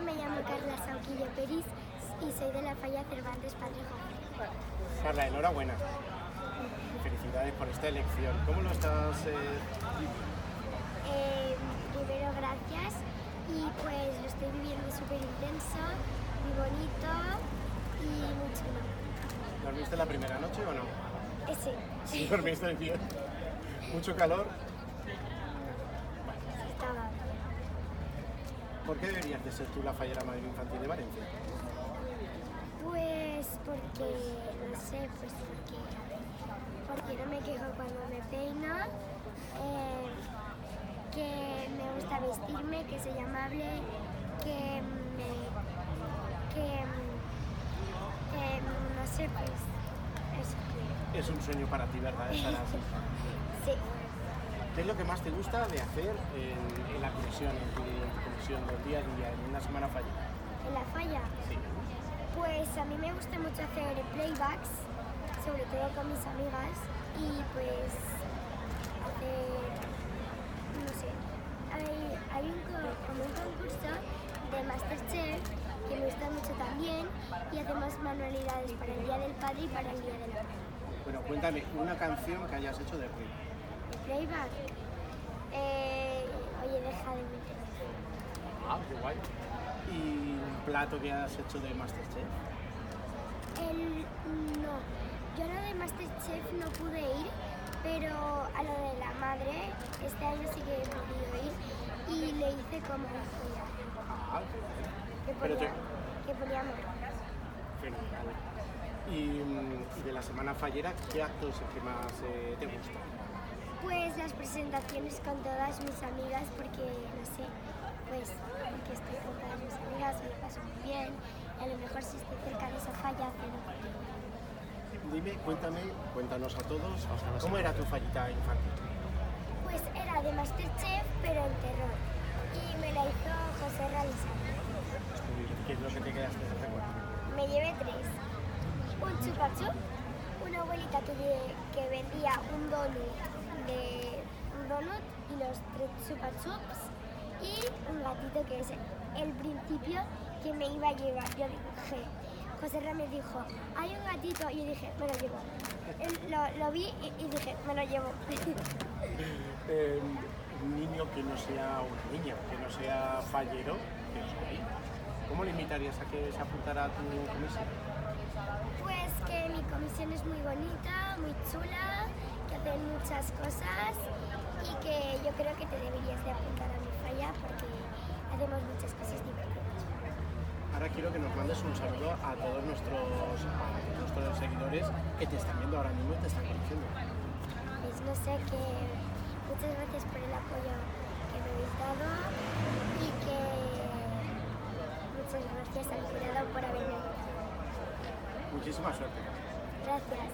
me llamo Carla Sauquillo Peris y soy de la Falla Cervantes Padre Jorge. Carla, enhorabuena. Felicidades por esta elección. ¿Cómo lo estás viviendo? Primero, gracias. Y pues lo estoy viviendo súper intenso, muy bonito y muy chulo. ¿Dormiste la primera noche o no? Sí. Sí, dormiste bien. ¿Mucho calor? Estaba bien. ¿Por qué deberías de ser tú la fallera madre infantil de Valencia? Pues porque, no sé, pues porque no me quejo cuando me peino, que me gusta vestirme, que soy amable, que no sé, pues eso. Es un sueño para ti, ¿verdad? Estar así. Sí. ¿Qué es lo que más te gusta de hacer en la comisión, en tu comisión del día a día, en una semana falla? ¿En la falla? Sí. Pues a mí me gusta mucho hacer playbacks, sobre todo con mis amigas, y pues hacer, no sé, hay como un concurso de Masterchef que me gusta mucho también, y hacemos manualidades para el Día del Padre y para el Día de la Madre. Bueno, cuéntame una canción que hayas hecho de Rey. ¿El playback? Oye, deja de meter. Ah, qué guay. ¿Y un plato que has hecho de Masterchef? No, yo a lo de Masterchef no pude ir, pero a lo de la madre este año sí que he podido ir y le hice como una joya. Ah, qué guay. Pero Que ponía amor. Fenomenal. Y de la semana fallera, ¿qué acto es el que más te gusta? Pues las presentaciones con todas mis amigas, porque no sé, pues porque estoy con todas mis amigas, me lo paso muy bien, y a lo mejor si estoy cerca de esa falla, pero Dime, cuéntanos a todos, ¿cómo era tu fallita infantil? pues era de Masterchef, pero en terror, y me la hizo José Realizado. ¿Qué es lo que te quedaste de recuerdo? Me llevé 3. Un chupa chup, una abuelita que vendía un donut y los 3 chupa chups y un gatito que es el principio que me iba a llevar. Yo dije, José Ramírez dijo, hay un gatito, y yo dije, me lo llevo. Lo vi y dije, me lo llevo. Un niño que no sea una niña, que no sea fallero, que no sea ahí. ¿Cómo le invitarías a que se apuntara a tu comisión? Pues que mi comisión es muy bonita, muy chula, que hacen muchas cosas y que yo creo que te deberías de apuntar a mi falla porque hacemos muchas cosas divertidas. Ahora quiero que nos mandes un saludo a todos nuestros seguidores que te están viendo ahora mismo y te están conociendo. Pues no sé, que muchas gracias por el apoyo que me habéis dado y que muchas gracias al jurado por haberme ayudado. Muchísima suerte. Gracias.